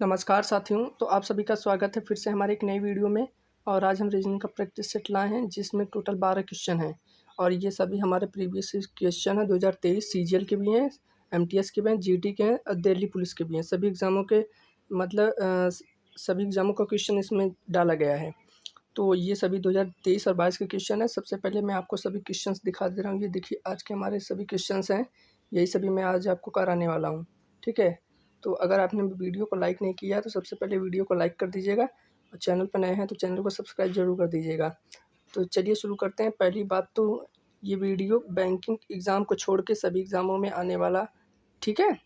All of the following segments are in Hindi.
नमस्कार साथियों, तो आप सभी का स्वागत है फिर से हमारे एक नई वीडियो में। और आज हम रीजनिंग का प्रैक्टिस सेट लाए हैं जिसमें टोटल 12 क्वेश्चन हैं। और ये सभी हमारे प्रीवियस क्वेश्चन हैं 2023 सीजीएल के भी हैं, एमटीएस के भी हैं, जीटी के हैं और दिल्ली पुलिस के भी हैं। सभी एग्ज़ामों के सभी एग्ज़ामों का क्वेश्चन इसमें डाला गया है। तो ये सभी 2023 और 22 के क्वेश्चन हैं। सबसे पहले मैं आपको सभी क्वेश्चंस दिखा दे रहा हूँ। ये देखिए आज के हमारे सभी क्वेश्चंस हैं, यही सभी मैं आज आपको कराने वाला हूँ। ठीक है, तो अगर आपने वीडियो को लाइक नहीं किया है तो सबसे पहले वीडियो को लाइक कर दीजिएगा और चैनल पर नए हैं तो चैनल को सब्सक्राइब जरूर कर दीजिएगा। तो चलिए शुरू करते हैं। पहली बात तो ये वीडियो बैंकिंग एग्ज़ाम को छोड़ के सभी एग्ज़ामों में आने वाला, ठीक है,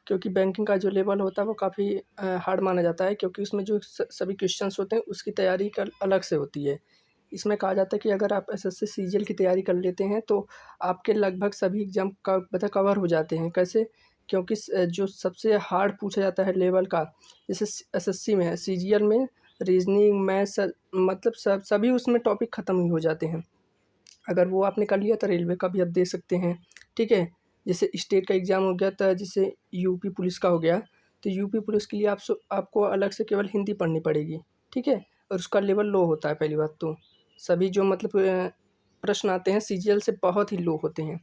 क्योंकि बैंकिंग का जो लेवल होता है वो काफ़ी हार्ड माना जाता है, क्योंकि उसमें जो सभी क्वेश्चंस होते हैं उसकी तैयारी कर अलग से होती है। इसमें कहा जाता है कि अगर आप एसएससी सीजीएल की तैयारी कर लेते हैं तो आपके लगभग सभी एग्ज़ाम का मतलब कवर हो जाते हैं। कैसे? क्योंकि जो सबसे हार्ड पूछा जाता है लेवल का, जैसे एसएससी में है, सीजीएल में रीजनिंग, मैथ्स, मतलब सभी उसमें टॉपिक ख़त्म ही हो जाते हैं। अगर वो आपने कर लिया तो रेलवे का भी आप दे सकते हैं। ठीक है, जैसे स्टेट का एग्ज़ाम हो गया था, जैसे यूपी पुलिस का हो गया, तो यूपी पुलिस के लिए आपको अलग से केवल हिंदी पढ़नी पड़ेगी। ठीक है, और उसका लेवल लो होता है। पहली बात तो सभी जो मतलब प्रश्न आते हैं सीजीएल से बहुत ही लो होते हैं।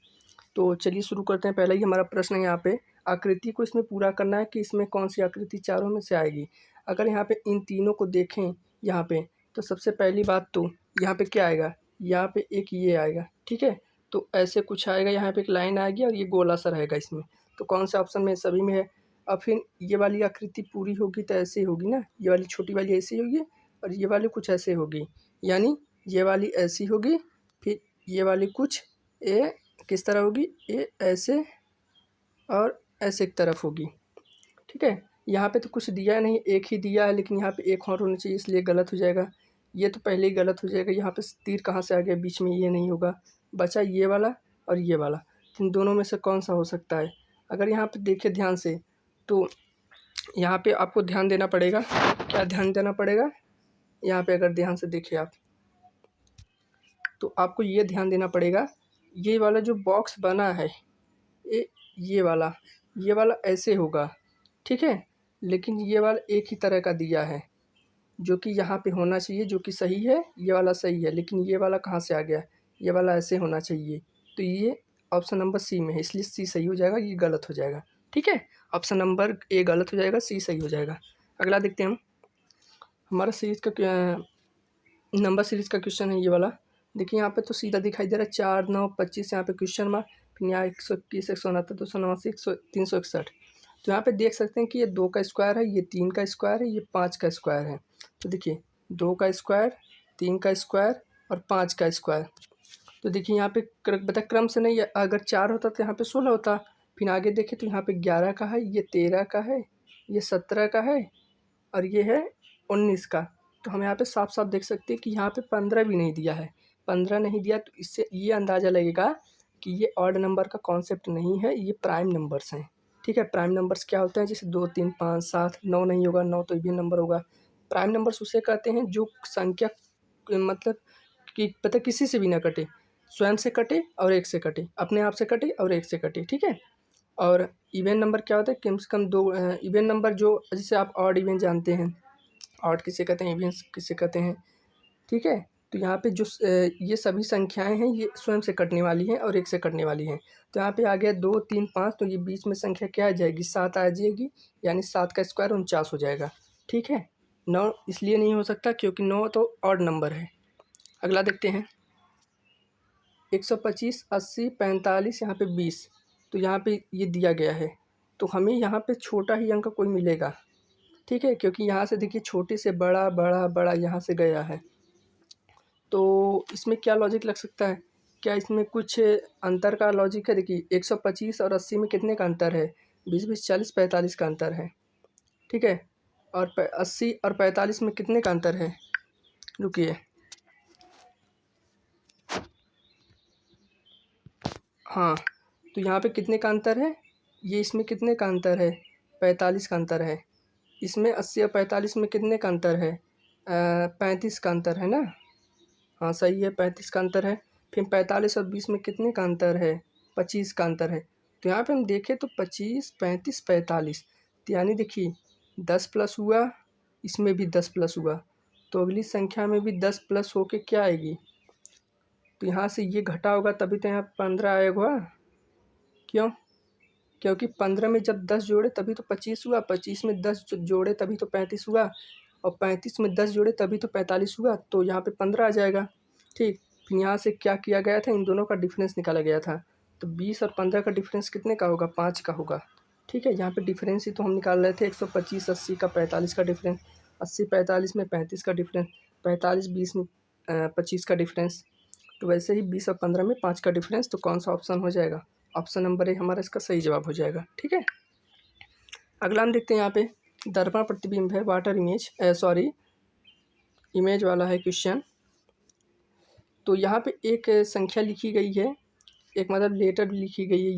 तो चलिए शुरू करते हैं। पहला ही हमारा प्रश्न है यहाँ पे, आकृति को इसमें पूरा करना है कि इसमें कौन सी आकृति चारों में से आएगी। अगर यहाँ पे इन तीनों को देखें यहाँ पे, तो सबसे पहली बात तो यहाँ पे क्या आएगा, यहाँ पे एक ये आएगा। ठीक है, तो ऐसे कुछ आएगा, यहाँ पे एक लाइन आएगी और ये गोला सा रहेगा इसमें। तो कौन सा ऑप्शन में सभी में है। अब फिर ये वाली आकृति पूरी होगी तो ऐसे होगी ना, ये वाली छोटी वाली ऐसी होगी और ये वाली कुछ ऐसे होगी, यानी ये वाली ऐसी होगी, फिर ये वाली कुछ किस तरह होगी, ये ऐसे और ऐसे एक तरफ होगी। ठीक है, यहाँ पे तो कुछ दिया नहीं, एक ही दिया है, लेकिन यहाँ पे एक और होना चाहिए, इसलिए गलत हो जाएगा। ये तो पहले ही गलत हो जाएगा। यहाँ पे तीर कहाँ से आ गया, बीच में ये नहीं होगा, बचा ये वाला और ये वाला। इन दोनों में से कौन सा हो सकता है। अगर यहाँ पे देखें ध्यान से, तो यहाँ पे आपको ध्यान देना पड़ेगा। क्या ध्यान देना पड़ेगा, यहाँ पे अगर ध्यान से देखें आप, तो आपको ये ध्यान देना पड़ेगा, ये वाला जो बॉक्स बना है ये वाला ऐसे होगा। ठीक है, लेकिन ये वाला एक ही तरह का दिया है, जो कि यहाँ पे होना चाहिए, जो कि सही है, ये वाला सही है, लेकिन ये वाला कहाँ से आ गया, ये वाला ऐसे होना चाहिए। तो ये ऑप्शन नंबर सी में है, इसलिए सी सही हो जाएगा, ये गलत हो जाएगा। ठीक है, ऑप्शन नंबर ए गलत हो जाएगा, सी सही हो जाएगा। अगला देखते हैं हम, हमारा सीरीज का नंबर सीरीज का क्वेश्चन है ये वाला। देखिए यहाँ पे तो सीधा दिखाई दे रहा है 4, 9, 25, यहाँ पे क्वेश्चन मार्क, फिर यहाँ 121, 169, 289, 361। तो यहाँ पे देख सकते हैं कि ये 2 का स्क्वायर है, ये 3 का स्क्वायर है, ये 5 का स्क्वायर है। तो देखिए 2 का स्क्वायर, 3 का स्क्वायर और 5 का स्क्वायर। तो देखिए यहाँ पे क्रम से नहीं, अगर 4 होता तो यहाँ पे 16 होता। फिर आगे देखें तो यहाँ पे 11 का है, ये 13 का है, ये 17 का है और ये है 19 का। तो हम यहाँ पे साफ साफ देख सकते हैं कि यहाँ पे 15 भी नहीं दिया है। 15 नहीं दिया तो इससे ये अंदाज़ा लगेगा कि ये ऑड नंबर का कॉन्सेप्ट नहीं है, ये प्राइम नंबर्स हैं। ठीक है, प्राइम नंबर्स क्या होते हैं, जैसे 2, 3, 5, 7, 9 नहीं होगा, 9 तो इवन नंबर होगा। प्राइम नंबर्स उसे कहते हैं जो संख्या मतलब कि पता किसी से भी ना कटे, स्वयं से कटे और एक से कटे, अपने आप से कटे और एक से कटे। ठीक है, और इवन नंबर क्या होता है, कम से कम 2 इवन नंबर, जो जैसे आप ऑड इवन जानते हैं, ऑड किसे कहते हैं, इवन किसे कहते हैं। ठीक है, तो यहाँ पे जो ये सभी संख्याएं हैं ये स्वयं से कटने वाली हैं और एक से कटने वाली हैं। तो यहाँ पे आ गया 2, 3, 5, तो ये बीच में संख्या क्या आ जाएगी, 7 आ जाएगी, यानी 7 का स्क्वायर 49 हो जाएगा। ठीक है, 9 इसलिए नहीं हो सकता क्योंकि 9 तो ऑड नंबर है। अगला देखते हैं, 125, 80, 45, यहाँ पे 20। तो यहाँ पे ये दिया गया है, तो हमें यहाँ पे छोटा ही अंक कोई मिलेगा। ठीक है, क्योंकि यहाँ से देखिए छोटे से बड़ा, बड़ा, बड़ा यहाँ से गया है। तो इसमें क्या लॉजिक लग सकता है, क्या इसमें कुछ अंतर का लॉजिक है। देखिए 125 और 80 में कितने का अंतर है, 20, 20, 40, 45 का अंतर है। ठीक है, और 80 और 45 में कितने का अंतर है, रुकिए, हाँ, तो यहाँ पे कितने का अंतर है, ये इसमें कितने का अंतर है, 45 का अंतर है। इसमें 80 और 45 में कितने का अंतर है, 35 का अंतर है ना। हाँ सही है, 35 का अंतर है। फिर 45 और 20 में कितने का अंतर है, 25 का अंतर है। तो यहाँ पे हम देखें तो 25, 35, 45, तो यानी देखिए 10 प्लस हुआ, इसमें भी 10 प्लस हुआ, तो अगली संख्या में भी 10 प्लस होके क्या आएगी? तो यहाँ से ये घटा होगा तभी तो यहाँ 15 आएगा। क्यों? क्योंकि 15 में जब 10 जोड़े तभी तो 25 हुआ, 25 में 10 जोड़े तभी तो 35 हुआ, और 35 में 10 जोड़े तभी तो 45 हुआ, तो यहाँ पे 15 आ जाएगा। ठीक, फिर यहाँ से क्या किया गया था, इन दोनों का डिफरेंस निकाला गया था। तो 20 और 15 का डिफरेंस कितने का होगा? 5 का होगा। ठीक है, यहाँ पे डिफरेंस ही तो हम निकाल रहे थे। 125 80 का 45 का डिफरेंस, 80 45 में 35 का डिफरेंस, 45 20 में 25 का डिफरेंस। तो वैसे ही 20 और 15 में 5 का डिफरेंस, तो कौन सा ऑप्शन हो जाएगा? ऑप्शन नंबर ए हमारा इसका सही जवाब हो जाएगा। ठीक है, अगला हम देखते हैं यहाँ पे दर्पण प्रतिबिंब है, वाटर इमेज, इमेज वाला है क्वेश्चन। तो यहाँ पे एक संख्या लिखी गई है, एक मतलब लेटर लिखी गई है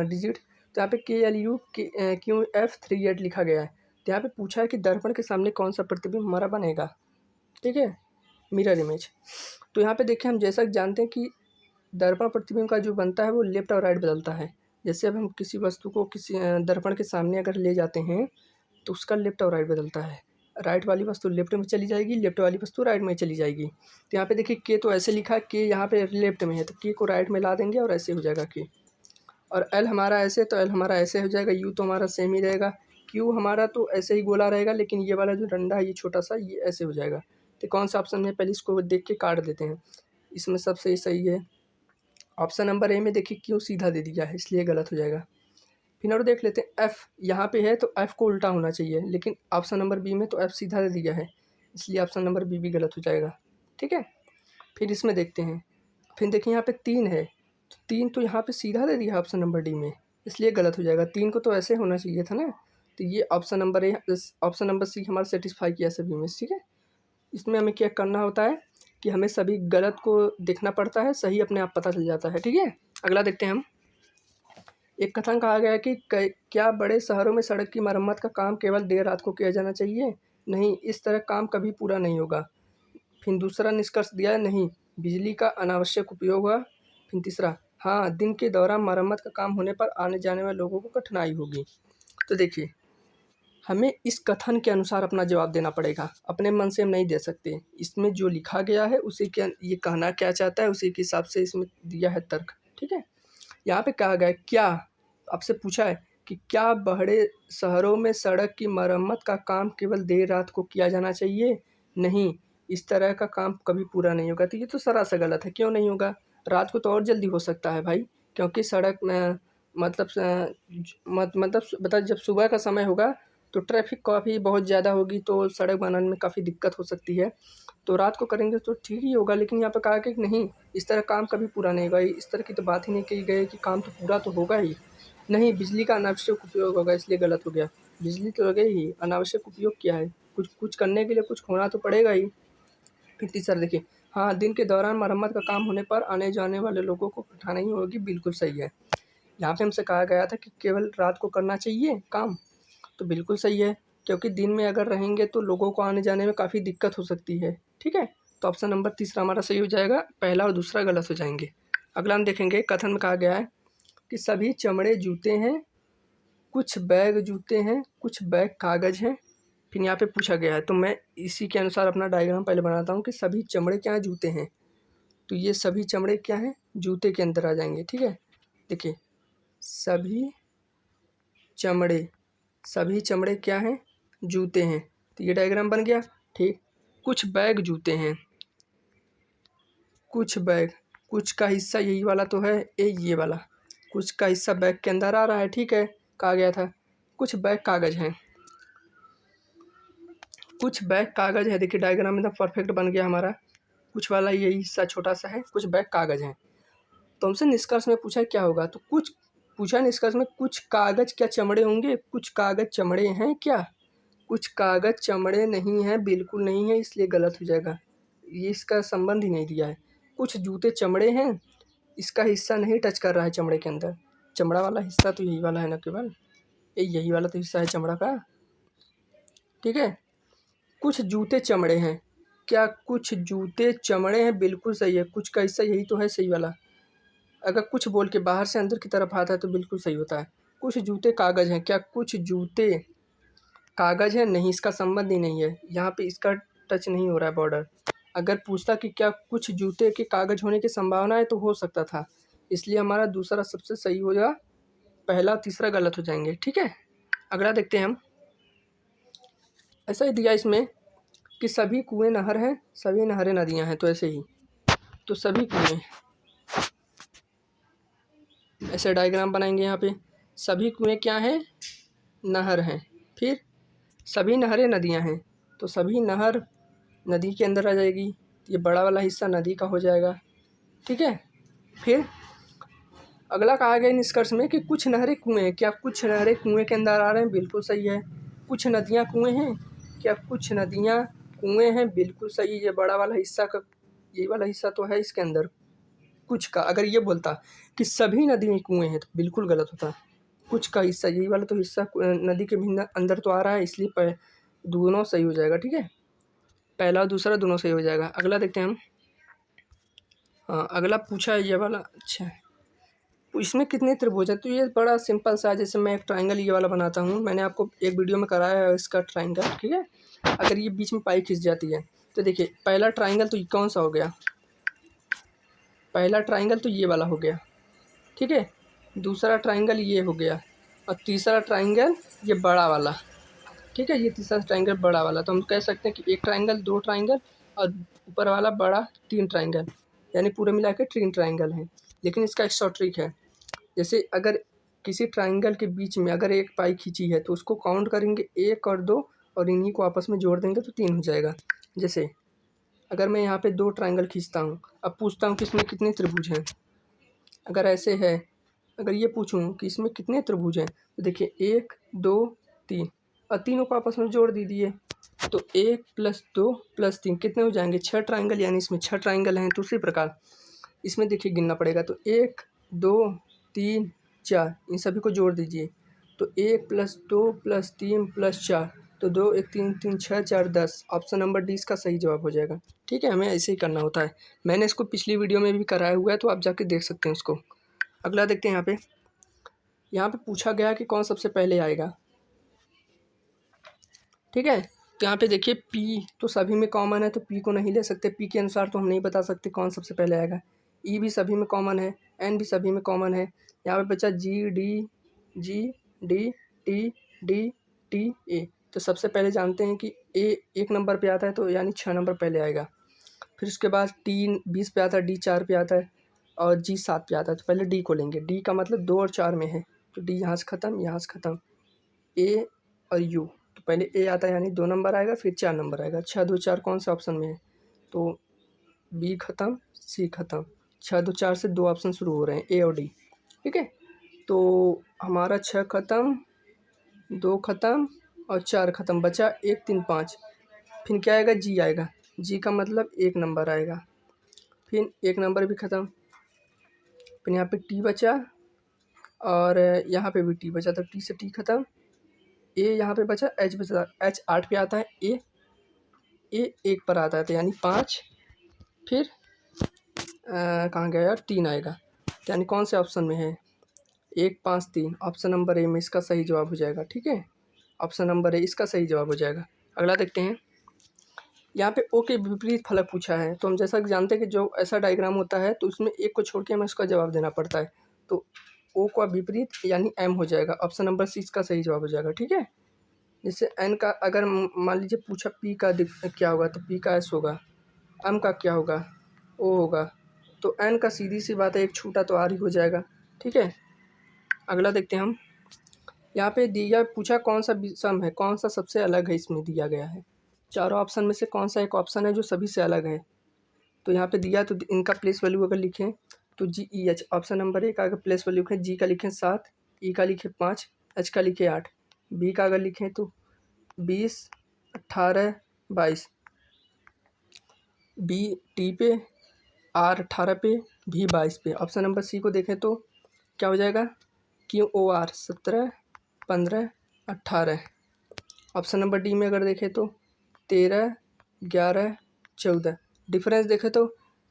डिजिट। तो यहाँ पे KLUQF38 लिखा गया है। तो यहाँ पे पूछा है कि दर्पण के सामने कौन सा प्रतिबिंब हमारा बनेगा। ठीक है, मिरर इमेज। तो यहाँ पे देखें, हम जैसा जानते हैं कि दर्पण प्रतिबिंब का जो बनता है वो लेफ्ट और राइट बदलता है। जैसे अब हम किसी वस्तु को किसी दर्पण के सामने अगर ले जाते हैं तो उसका लेफ्ट और राइट बदलता है। राइट वाली वस्तु लेफ्ट में चली जाएगी, लेफ्ट वाली वस्तु राइट में चली जाएगी। तो यहाँ पे देखिए के तो ऐसे लिखा है, के यहाँ पे लेफ्ट में है तो के को राइट में ला देंगे और ऐसे हो जाएगा के। और एल हमारा ऐसे, तो एल हमारा ऐसे हो जाएगा। यू तो हमारा सेम ही रहेगा। क्यू हमारा तो ऐसे ही गोला रहेगा, लेकिन ये वाला जो डंडा है ये छोटा सा, ये ऐसे हो जाएगा। तो कौन सा ऑप्शन है, पहले इसको देख के काट देते हैं। इसमें सबसे सही है ऑप्शन नंबर ए में। देखिए क्यू सीधा दे दिया है इसलिए गलत हो जाएगा। फिर और देख लेते हैं एफ़, यहाँ पे है तो एफ़ को उल्टा होना चाहिए, लेकिन ऑप्शन नंबर बी में तो एफ़ सीधा दे दिया है, इसलिए ऑप्शन नंबर बी भी गलत हो जाएगा। ठीक है, फिर इसमें देखते हैं। फिर देखिए यहाँ पे 3 है, तो 3 तो यहाँ पे सीधा दे दिया है ऑप्शन नंबर डी में, इसलिए गलत हो जाएगा। 3 को तो ऐसे होना चाहिए था ना। तो ये option number A, option number C हमारा सेटिस्फाई किया सभी में। ठीक है, इसमें हमें क्या करना होता है कि हमें सभी गलत को देखना पड़ता है, सही अपने आप पता चल जाता है। ठीक है, अगला देखते हैं हम। एक कथन कहा गया है कि क्या बड़े शहरों में सड़क की मरम्मत का काम केवल देर रात को किया जाना चाहिए? नहीं, इस तरह काम कभी पूरा नहीं होगा। फिर दूसरा निष्कर्ष दिया है, नहीं, बिजली का अनावश्यक उपयोग हुआ। फिर तीसरा, हाँ, दिन के दौरान मरम्मत का काम होने पर आने जाने वाले लोगों को कठिनाई होगी। तो देखिए, हमें इस कथन के अनुसार अपना जवाब देना पड़ेगा, अपने मन से हम नहीं दे सकते। इसमें जो लिखा गया है उसी के, ये कहना क्या चाहता है उसी के हिसाब से इसमें दिया है तर्क। ठीक है, यहाँ पे कहा गया है, क्या आपसे पूछा है कि क्या बड़े शहरों में सड़क की मरम्मत का काम केवल देर रात को किया जाना चाहिए? नहीं, इस तरह का काम कभी पूरा नहीं होगा। तो ये तो सरासर गलत है। क्यों नहीं होगा? रात को तो और जल्दी हो सकता है भाई, क्योंकि सड़क में मतलब बता, जब सुबह का समय होगा तो ट्रैफिक काफ़ी बहुत ज़्यादा होगी, तो सड़क बनाने में काफ़ी दिक्कत हो सकती है। तो रात को करेंगे तो ठीक ही होगा, लेकिन यहाँ पे कहा कि नहीं, इस तरह काम कभी पूरा नहीं होगा। इस तरह की तो बात ही नहीं कही गई कि काम तो पूरा तो होगा ही नहीं। बिजली का अनावश्यक उपयोग होगा, इसलिए गलत हो गया। बिजली तो लगे ही, अनावश्यक उपयोग क्या है? कुछ करने के लिए कुछ खोना तो पड़ेगा ही। फिर तीसरा देखिए, हाँ, दिन के दौरान मरम्मत का काम होने पर आने जाने वाले लोगों को कठिनाई होगी, बिल्कुल सही है। यहाँ पे हमसे कहा गया था कि केवल रात को करना चाहिए काम, तो बिल्कुल सही है, क्योंकि दिन में अगर रहेंगे तो लोगों को आने जाने में काफ़ी दिक्कत हो सकती है। ठीक है, तो ऑप्शन नंबर तीसरा हमारा सही हो जाएगा, पहला और दूसरा गलत हो जाएंगे। अगला हम देखेंगे, कथन में कहा गया है कि सभी चमड़े जूते हैं, कुछ बैग जूते हैं, कुछ बैग कागज़ हैं। फिर यहाँ पे पूछा गया है, तो मैं इसी के अनुसार अपना डायग्राम पहले बनाता हूँ कि सभी चमड़े क्या हैं, जूते हैं। तो ये सभी चमड़े क्या हैं, जूते के अंदर आ जाएंगे। ठीक है, देखिए, सभी चमड़े क्या हैं, जूते हैं। तो ये डायग्राम बन गया। ठीक, कुछ बैग जूते हैं, कुछ बैग, कुछ का हिस्सा यही वाला तो है, ये वाला कुछ का हिस्सा बैग के अंदर आ रहा है। ठीक है, कहा गया था कुछ बैग कागज़ हैं, कुछ बैग कागज़ है। देखिए डायग्राम एकदम परफेक्ट बन गया हमारा। कुछ वाला यही हिस्सा छोटा सा है, कुछ बैग कागज़ हैं। तो हमसे निष्कर्ष में पूछा क्या होगा, तो कुछ पूछा निष्कर्ष में, कुछ कागज़ क्या चमड़े होंगे? कुछ कागज़ चमड़े हैं क्या? कुछ कागज़ चमड़े नहीं हैं, बिल्कुल नहीं है, इसलिए गलत हो जाएगा। ये इसका संबंध ही नहीं दिया है। कुछ जूते चमड़े हैं, इसका हिस्सा नहीं टच कर रहा है चमड़े के अंदर। चमड़ा वाला हिस्सा तो यही वाला है ना, केवल यही वाला तो हिस्सा है चमड़ा का। ठीक है, कुछ जूते चमड़े हैं, क्या कुछ जूते चमड़े हैं? बिल्कुल सही है, कुछ का हिस्सा यही तो है, सही वाला। अगर कुछ बोल के बाहर से अंदर की तरफ आता है तो बिल्कुल सही होता है। कुछ जूते कागज़ हैं, क्या कुछ जूते कागज़ है, नहीं इसका संबंध ही नहीं है, यहाँ पे इसका टच नहीं हो रहा है बॉर्डर। अगर पूछता कि क्या कुछ जूते के कागज़ होने की संभावना है तो हो सकता था, इसलिए हमारा दूसरा सबसे सही होगा, पहला तीसरा गलत हो जाएंगे। ठीक है, अगला देखते हैं हम। ऐसा ही दिया इसमें कि सभी कुएं नहर हैं, सभी नहरें नदियां हैं, तो ऐसे ही तो सभी कुएं, ऐसे डायग्राम बनाएंगे यहाँ पे। सभी कुएं क्या हैं, नहर हैं। फिर सभी नहरें नदियां हैं, तो सभी नहर नदी के अंदर आ जाएगी, ये बड़ा वाला हिस्सा नदी का हो जाएगा। ठीक है, फिर अगला कहा गया निष्कर्ष में कि कुछ नहरें कुएं हैं, क्या कुछ नहरें कुएं के अंदर आ रहे हैं, बिल्कुल सही है। कुछ नदियां कुएं हैं, क्या कुछ नदियां कुएं हैं, बिल्कुल सही। ये बड़ा वाला हिस्सा का, ये वाला हिस्सा तो है इसके अंदर कुछ का। अगर ये बोलता कि सभी नदी कुएं हैं तो बिल्कुल गलत होता, कुछ का हिस्सा, यही वाला तो हिस्सा नदी के भी अंदर तो आ रहा है, इसलिए दोनों सही हो जाएगा। ठीक है, पहला और दूसरा दोनों सही हो जाएगा। अगला देखते हैं हम। हाँ, अगला पूछा है ये वाला। अच्छा, इसमें कितने त्रिभुज है, तो ये बड़ा सिंपल सा है। जैसे मैं एक ट्राइंगल ये वाला बनाता हूँ, मैंने आपको एक वीडियो में कराया है इसका ट्राइंगल। ठीक है, अगर ये बीच में पाई खिंच जाती है तो देखिए पहला ट्राइंगल तो कौन सा हो गया, पहला ट्राइंगल तो ये वाला हो गया। ठीक है, दूसरा ट्राइंगल ये हो गया, और तीसरा ट्राइंगल ये बड़ा वाला। ठीक है, ये तीसरा ट्राइंगल बड़ा वाला। तो हम कह सकते हैं कि एक ट्राइंगल, दो ट्राइंगल, और ऊपर वाला बड़ा तीन ट्राइंगल, यानी पूरे मिला के तीन ट्राइंगल हैं। लेकिन इसका एक शॉर्ट ट्रिक है, जैसे अगर किसी ट्राइंगल के बीच में अगर एक पाई खींची है तो उसको काउंट करेंगे 1 और 2, और इन्हीं को आपस में जोड़ देंगे तो 3 हो जाएगा। जैसे अगर मैं यहाँ पे 2 ट्राइंगल खींचता हूँ, अब पूछता हूँ कि इसमें कितने त्रिभुज हैं। अगर ऐसे है, अगर ये पूछूँ कि इसमें कितने त्रिभुज हैं, तो देखिए 1 2 3, और तीनों को आपस में जोड़ दीजिए तो 1 + 2 + 3 कितने हो जाएंगे, 6 ट्राइंगल, यानी इसमें 6 ट्राइंगल हैं। तो उसी प्रकार इसमें देखिए गिनना पड़ेगा, तो 1 2 3 4, इन सभी को जोड़ दीजिए तो 1 + 2 + 3 + 4, तो 2 1 3 3 6 4 10। ऑप्शन नंबर डी इसका सही जवाब हो जाएगा। ठीक है, हमें ऐसे ही करना होता है। मैंने इसको पिछली वीडियो में भी कराया हुआ है, तो आप जाके देख सकते हैं उसको। अगला देखते हैं। यहाँ पे पूछा गया कि कौन सबसे पहले आएगा। ठीक है, तो यहाँ पे देखिए पी तो सभी में कॉमन है, तो पी को नहीं ले सकते, पी के अनुसार तो हम नहीं बता सकते कौन सबसे पहले आएगा। ई भी सभी में कॉमन है, एन भी सभी में कॉमन है। यहाँ पे बचा G D T T A. तो सबसे पहले जानते हैं कि ए 1 नंबर पे आता है, तो यानी 6 नंबर पहले आएगा। फिर उसके बाद टी 20 पे आता है, डी 4 पे आता है, और जी 7 पे आता है। तो पहले डी को लेंगे, डी का मतलब 2 और 4 में है, तो डी यहाँ से ख़त्म, यहाँ से ख़त्म। ए और यू, तो पहले ए आता है यानी 2 नंबर आएगा, फिर 4 नंबर आएगा। 6 2 4 कौन से ऑप्शन में है, तो बी ख़त्म, सी ख़त्म। 6 2 4 से 2 ऑप्शन शुरू हो रहे हैं, ए और डी। ठीक है, तो हमारा 6 ख़त्म, 2 ख़त्म और 4 ख़त्म, बचा 1 3 5। फिर क्या आएगा, जी आएगा, जी का मतलब 1 नंबर आएगा, फिर 1 नंबर भी ख़त्म। फिर यहाँ पे टी बचा, और यहाँ पे भी टी बचा, तो टी से टी ख़त्म। ए यहाँ पे बचा, एच बचा, एच 8 पे आता है, ए 1 पर आता है, तो यानी 5। फिर कहाँ गया यार, 3 आएगा, तो यानी कौन से ऑप्शन में है, 1 5 3। ऑप्शन नंबर ए में इसका सही जवाब हो जाएगा। ठीक है, ऑप्शन नंबर ए इसका सही जवाब हो जाएगा। अगला देखते हैं। यहाँ पे ओ के विपरीत फलक पूछा है, तो हम जैसा कि जानते हैं कि जो ऐसा डायग्राम होता है तो उसमें एक को छोड़ के हमें उसका जवाब देना पड़ता है, तो ओ का विपरीत यानी एम हो जाएगा। ऑप्शन नंबर सी इसका सही जवाब हो जाएगा। ठीक है, जैसे एन का अगर मान लीजिए पूछा पी का क्या होगा, तो पी का एस होगा, एम का क्या होगा, ओ होगा, तो एन का सीधी सी बात है, एक छूटा तो आर ही हो जाएगा। ठीक है, अगला देखते हैं हम। यहाँ पे दिया पूछा कौन सा सम है, कौन सा सबसे अलग है, इसमें दिया गया है चारों ऑप्शन में से कौन सा एक ऑप्शन है जो सभी से अलग है। तो यहाँ पे दिया, तो इनका प्लेस वैल्यू अगर लिखें तो g e h, option number a का अगर प्लेस वैल्यू लिखें, जी का लिखें 7, ई का लिखें 5, एच का लिखें 8, बी का अगर लिखें तो 20 18 22, बी टी पे, आर 18 पे, भी 22 पे। ऑप्शन नंबर सी को देखें तो क्या हो जाएगा, Q O R 17 15 18। Option number D में अगर देखें तो 13 11 14। डिफरेंस देखें तो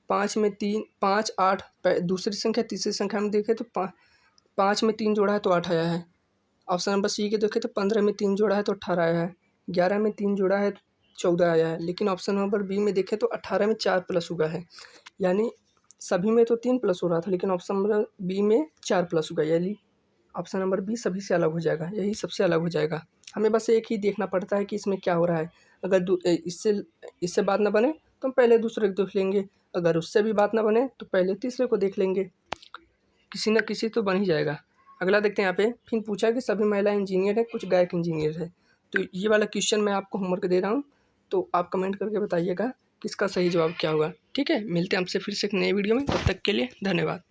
5 में 3 5 8, दूसरी संख्या तीसरी संख्या में देखें तो 5 में 3 जोड़ा है तो 8 आया है, ऑप्शन नंबर सी के देखें तो 15 में 3 जोड़ा है तो 18 आया है, 11 में 3 जोड़ा है तो 14 आया है, लेकिन ऑप्शन नंबर बी में देखें तो 18 में 4 प्लस हुआ है, यानी सभी में तो 3 प्लस हो रहा था लेकिन ऑप्शन नंबर बी में 4 प्लस हुआ, यानी ऑप्शन नंबर बी सभी से अलग हो जाएगा, यही सबसे अलग हो जाएगा। हमें बस एक ही देखना पड़ता है कि इसमें क्या हो रहा है। अगर इससे बात ना बने तो हम पहले दूसरे को देख लेंगे, अगर उससे भी बात ना बने तो पहले तीसरे को देख लेंगे, किसी न किसी तो बन ही जाएगा। अगला देखते हैं यहाँ पे, फिर पूछा कि सभी महिला इंजीनियर है, कुछ गायक इंजीनियर है। तो ये वाला क्वेश्चन मैं आपको होमवर्क दे रहा हूँ, तो आप कमेंट करके बताइएगा कि इसका सही जवाब क्या होगा। ठीक है, मिलते हैं आपसे फिर से एक नई वीडियो में, तब तक के लिए धन्यवाद।